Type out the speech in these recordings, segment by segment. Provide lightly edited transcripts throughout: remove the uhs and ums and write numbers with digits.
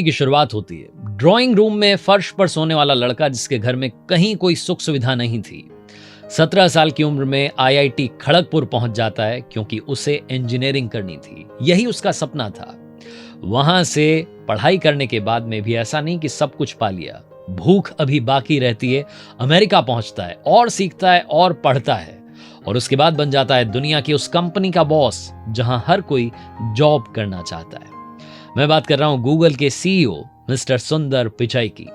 की शुरुआत होती है ड्राइंग रूम में फर्श पर सोने वाला लड़का जिसके घर में कहीं कोई सुख सुविधा नहीं थी। 17 साल की उम्र में आईआईटी खड़गपुर पहुंच जाता है क्योंकि उसे इंजीनियरिंग करनी थी, यही उसका सपना था। वहां से पढ़ाई करने के बाद में भी ऐसा नहीं कि सब कुछ पा लिया, भूख अभी बाकी रहती है। अमेरिका पहुंचता है और सीखता है और पढ़ता है और उसके बाद बन जाता है दुनिया की उस कंपनी का बॉस जहां हर कोई जॉब करना चाहता है। मैं बात कर रहा हूं गूगल के सीईओ मिस्टर सुंदर पिचाई की।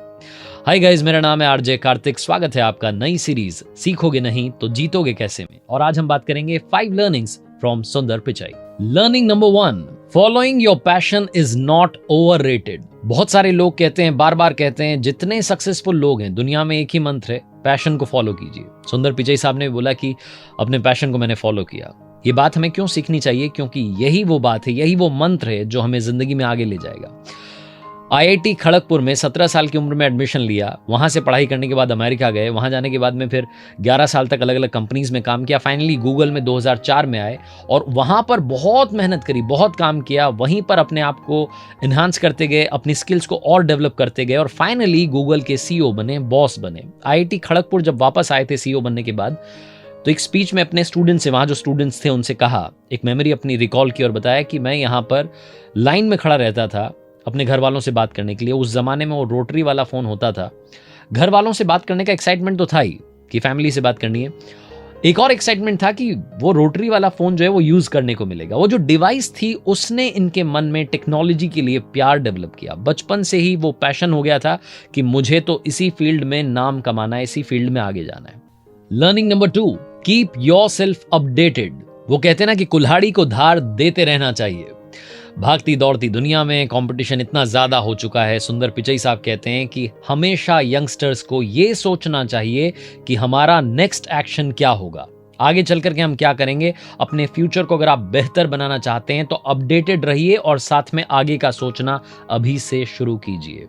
हाय गाइस, मेरा नाम है आरजे कार्तिक। स्वागत है आपका नई सीरीज सीखोगे नहीं तो जीतोगे कैसे में। और आज हम बात करेंगे 5 लर्निंग्स फ्रॉम सुंदर Pichai. Learning number 1, following your passion is not overrated. बहुत सारे लोग कहते हैं, बार बार कहते हैं, जितने सक्सेसफुल लोग हैं दुनिया में एक ही मंत्र है, पैशन को फॉलो कीजिए। सुंदर पिचाई साहब ने बोला कि अपने पैशन को मैंने फॉलो किया। ये बात हमें क्यों सीखनी चाहिए? क्योंकि यही वो बात है, यही वो मंत्र है जो हमें जिंदगी में आगे ले जाएगा। आईआईटी खड़गपुर में 17 साल की उम्र में एडमिशन लिया, वहां से पढ़ाई करने के बाद अमेरिका गए, वहां जाने के बाद में फिर 11 साल तक अलग अलग कंपनीज में काम किया। फाइनली गूगल में 2004 में आए और वहां पर बहुत मेहनत करी, बहुत काम किया, वहीं पर अपने आप को इन्हांस करते गए, अपनी स्किल्स को और डेवलप करते गए और फाइनली गूगल के सीईओ बने, बॉस बने। आईआईटी खड़गपुर जब वापस आए थे सीईओ बनने के बाद, तो एक स्पीच में अपने स्टूडेंट्स से, वहां जो स्टूडेंट्स थे उनसे कहा, एक मेमोरी अपनी रिकॉल की और बताया कि मैं यहाँ पर लाइन में खड़ा रहता था अपने घर वालों से बात करने के लिए। उस जमाने में वो रोटरी वाला फोन होता था। घर वालों से बात करने का एक्साइटमेंट तो था ही कि फैमिली से बात करनी है, एक और एक्साइटमेंट था कि वो रोटरी वाला फोन जो है वो यूज करने को मिलेगा। वो जो डिवाइस थी उसने इनके मन में टेक्नोलॉजी के लिए प्यार डेवलप किया। बचपन से ही वो पैशन हो गया था कि मुझे तो इसी फील्ड में नाम कमाना है, इसी फील्ड में आगे जाना है। Learning number 2, keep yourself updated. वो कहते हैं ना कि कुल्हाड़ी को धार देते रहना चाहिए। भागती दौड़ती दुनिया में कंपटीशन इतना ज्यादा हो चुका है। सुंदर पिचाई साहब कहते हैं कि हमेशा यंगस्टर्स को ये सोचना चाहिए कि हमारा नेक्स्ट एक्शन क्या होगा, आगे चल करके हम क्या करेंगे। अपने फ्यूचर को अगर आप बेहतर बनाना चाहते हैं तो अपडेटेड रहिए और साथ में आगे का सोचना अभी से शुरू कीजिए।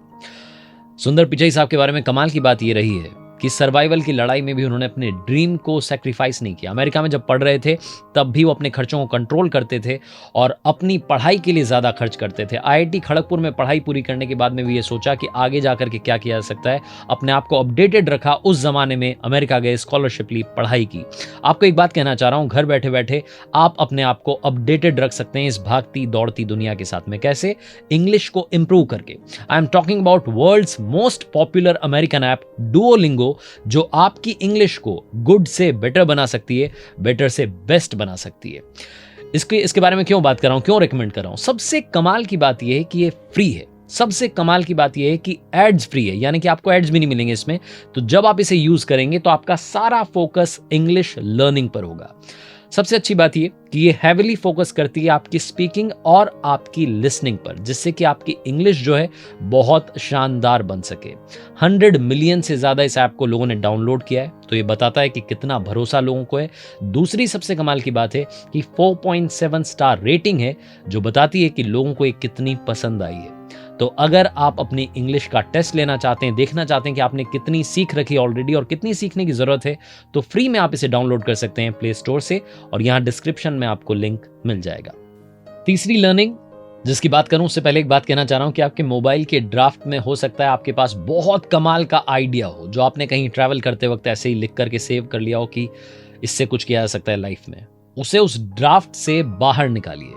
सुंदर पिचाई साहब के बारे में कमाल की बात ये रही है कि सर्वाइवल की लड़ाई में भी उन्होंने अपने ड्रीम को सैक्रिफाइस नहीं किया। अमेरिका में जब पढ़ रहे थे तब भी वो अपने खर्चों को कंट्रोल करते थे और अपनी पढ़ाई के लिए ज़्यादा खर्च करते थे। आईआईटी खड़गपुर में पढ़ाई पूरी करने के बाद में भी ये सोचा कि आगे जाकर के क्या किया जा सकता है, अपने आप को अपडेटेड रखा। उस जमाने में अमेरिका गए, स्कॉलरशिप ली, पढ़ाई की। आपको एक बात कहना चाह रहा हूँ, घर बैठे बैठे आप अपने आप को अपडेटेड रख सकते हैं इस भागती दौड़ती दुनिया के साथ में। कैसे? इंग्लिश को इंप्रूव करके। I am talking about world's most popular American app Duolingo, जो आपकी इंग्लिश को गुड से बेटर बना सकती है, बेटर से बेस्ट बना सकती है। इसके बारे में क्यों बात कर रहा हूं, क्यों रेकमेंड कर रहा हूं? सबसे कमाल की बात यह है कि ये फ्री है। सबसे कमाल की बात यह है कि एड्स फ्री है, यानी कि आपको एड्स भी नहीं मिलेंगे इसमें। तो जब आप इसे यूज करेंगे तो आपका सारा फोकस इंग्लिश लर्निंग पर होगा। सबसे अच्छी बात यह कि ये हैविली फोकस करती है आपकी स्पीकिंग और आपकी लिसनिंग पर, जिससे कि आपकी इंग्लिश जो है बहुत शानदार बन सके। 100 मिलियन से ज्यादा इस ऐप को लोगों ने डाउनलोड किया है, तो ये बताता है कि कितना भरोसा लोगों को है। दूसरी सबसे कमाल की बात है कि 4.7 स्टार रेटिंग है, जो बताती है कि लोगों को ये कितनी पसंद आई है। तो अगर आप अपनी इंग्लिश का टेस्ट लेना चाहते हैं, देखना चाहते हैं कि आपने कितनी सीख रखी ऑलरेडी और कितनी सीखने की जरूरत है, तो फ्री में आप इसे डाउनलोड कर सकते हैं प्ले स्टोर से, और यहां डिस्क्रिप्शन में आपको लिंक मिल जाएगा। तीसरी लर्निंग जिसकी बात करूं, उससे पहले एक बात कहना चाह रहा हूं कि आपके मोबाइल के ड्राफ्ट में हो सकता है आपके पास बहुत कमाल का आइडिया हो, जो आपने कहीं ट्रैवल करते वक्त ऐसे ही लिख करके सेव कर लिया हो कि इससे कुछ किया जा सकता है लाइफ में। उसे उस ड्राफ्ट से बाहर निकालिए।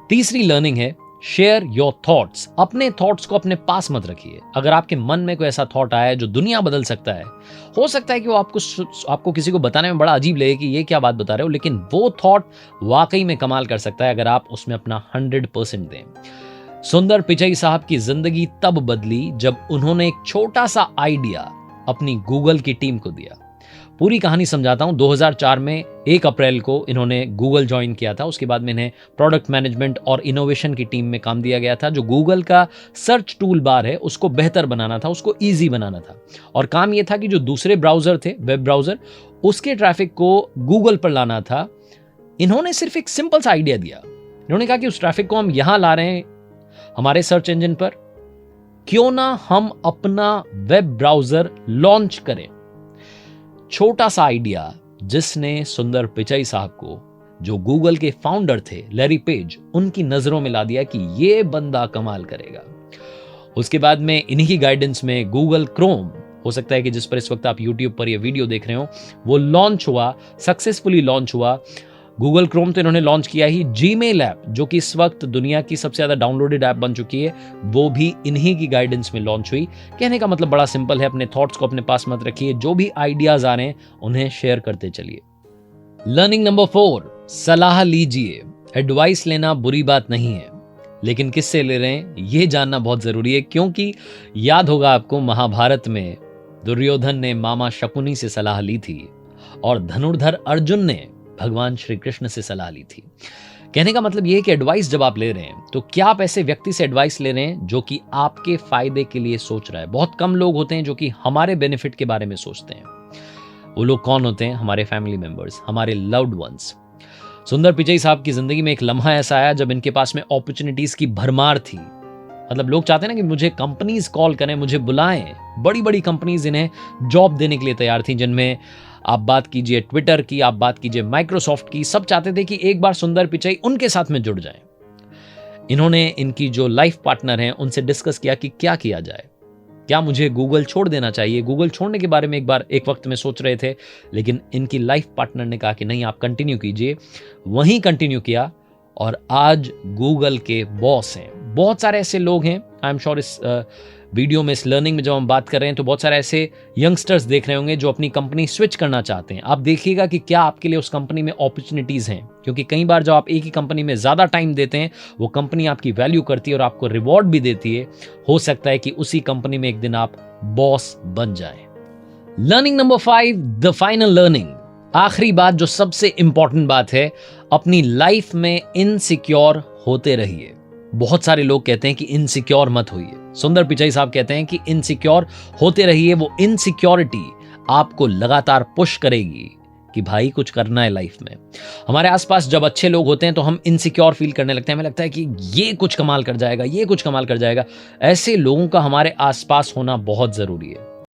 तीसरी लर्निंग है शेयर योर थॉट्स। अपने थॉट्स को अपने पास मत रखिए। अगर आपके मन में कोई ऐसा थॉट आया है जो दुनिया बदल सकता है, हो सकता है कि वो आपको किसी को बताने में बड़ा अजीब लगे कि ये क्या बात बता रहे हो, लेकिन वो थॉट वाकई में कमाल कर सकता है अगर आप उसमें अपना 100% दें। सुंदर पिचाई साहब की जिंदगी तब बदली जब उन्होंने एक छोटा सा आइडिया अपनी गूगल की टीम को दिया। पूरी कहानी समझाता हूं। 2004 में 1 अप्रैल को इन्होंने गूगल ज्वाइन किया था। उसके बाद में इन्हें प्रोडक्ट मैनेजमेंट और इनोवेशन की टीम में काम दिया गया था। जो गूगल का सर्च टूल बार है उसको बेहतर बनाना था, उसको ईजी बनाना था। और काम यह था कि जो दूसरे ब्राउजर थे, वेब ब्राउजर, उसके ट्रैफिक को गूगल पर लाना था। इन्होंने सिर्फ एक सिंपल सा आइडिया दिया। इन्होंने कहा कि उस ट्रैफिक को हम यहां ला रहे हैं हमारे सर्च इंजन पर, क्यों ना हम अपना वेब ब्राउजर लॉन्च करें। छोटा सा आइडिया जिसने सुंदर पिचाई साहब को, जो गूगल के फाउंडर थे लैरी पेज, उनकी नजरों में ला दिया कि ये बंदा कमाल करेगा। उसके बाद में इन्हीं की गाइडेंस में गूगल क्रोम, हो सकता है कि जिस पर इस वक्त आप यूट्यूब पर ये वीडियो देख रहे हो, वो लॉन्च हुआ, सक्सेसफुली लॉन्च हुआ। गूगल क्रोम तो इन्होंने लॉन्च किया ही, जीमेल ऐप जो कि इस वक्त दुनिया की सबसे ज्यादा डाउनलोडेड ऐप बन चुकी है, वो भी इन्हीं की गाइडेंस में लॉन्च हुई। कहने का मतलब बड़ा सिंपल है, अपने थॉट्स को अपने पास मत रखिए, जो भी आइडियाज आ रहे हैं उन्हें शेयर करते चलिए। लर्निंग नंबर 4, सलाह लीजिए। एडवाइस लेना बुरी बात नहीं है, लेकिन किससे ले रहे हैं ये जानना बहुत जरूरी है, क्योंकि याद होगा आपको महाभारत में दुर्योधन ने मामा शकुनी से सलाह ली थी और धनुर्धर अर्जुन ने भगवान श्री कृष्ण से सलाह ली थी। कहने का मतलब यह है कि एडवाइस जब आप ले रहे हैं तो क्या आप ऐसे व्यक्ति से एडवाइस ले रहे हैं जो कि आपके फायदे के लिए सोच रहा है। बहुत कम लोग होते हैं जो कि हमारे बेनिफिट के बारे में सोचते हैं। वो लोग कौन होते हैं? हमारे फैमिली मेंबर्स, हमारे लव्ड वंस। सुंदर पिचई साहब की जिंदगी में एक लम्हा ऐसा आया जब इनके पास में अपॉर्चुनिटीज की भरमार थी। मतलब लोग चाहते हैं ना कि मुझे कंपनीज कॉल करें, मुझे बुलाएं। बड़ी बड़ी कंपनीज इन्हें जॉब देने के लिए तैयार थी, जिनमें आप बात कीजिए ट्विटर की, आप बात कीजिए माइक्रोसॉफ्ट की। सब चाहते थे कि एक बार सुंदर पिचई उनके साथ में जुड़ जाएं। इन्होंने इनकी जो लाइफ पार्टनर हैं उनसे डिस्कस किया कि क्या किया जाए, क्या मुझे गूगल छोड़ देना चाहिए। गूगल छोड़ने के बारे में एक वक्त में सोच रहे थे, लेकिन इनकी लाइफ पार्टनर ने कहा कि नहीं, आप कंटिन्यू कीजिए। वहीं कंटिन्यू किया और आज गूगल के बॉस हैं। बहुत सारे ऐसे लोग हैं, आई एम श्योर इस वीडियो में, इस लर्निंग में जब हम बात कर रहे हैं तो बहुत सारे ऐसे यंगस्टर्स देख रहे होंगे जो अपनी कंपनी स्विच करना चाहते हैं। आप देखिएगा कि क्या आपके लिए उस कंपनी में अपॉर्चुनिटीज हैं, क्योंकि कई बार जब आप एक ही कंपनी में ज्यादा टाइम देते हैं, वो कंपनी आपकी वैल्यू करती है और आपको रिवॉर्ड भी देती है। हो सकता है कि उसी कंपनी में एक दिन आप बॉस बन जाएं। Learning number 5, the final learning. आखिरी बात जो सबसे इंपॉर्टेंट बात है, अपनी लाइफ में इनसिक्योर होते रहिए। बहुत सारे लोग कहते हैं कि इनसिक्योर मत होइए। सुंदर पिचाई साहब कहते हैं कि इनसिक्योर होते रहिए। वो इनसिक्योरिटी आपको लगातार पुश करेगी कि भाई कुछ करना है लाइफ में। हमारे आसपास जब अच्छे लोग होते हैं तो हम इनसिक्योर फील करने लगते हैं। हमें लगता है कि ये कुछ कमाल कर जाएगा, ये कुछ कमाल कर जाएगा। ऐसे लोगों का हमारे आसपास होना बहुत जरूरी है।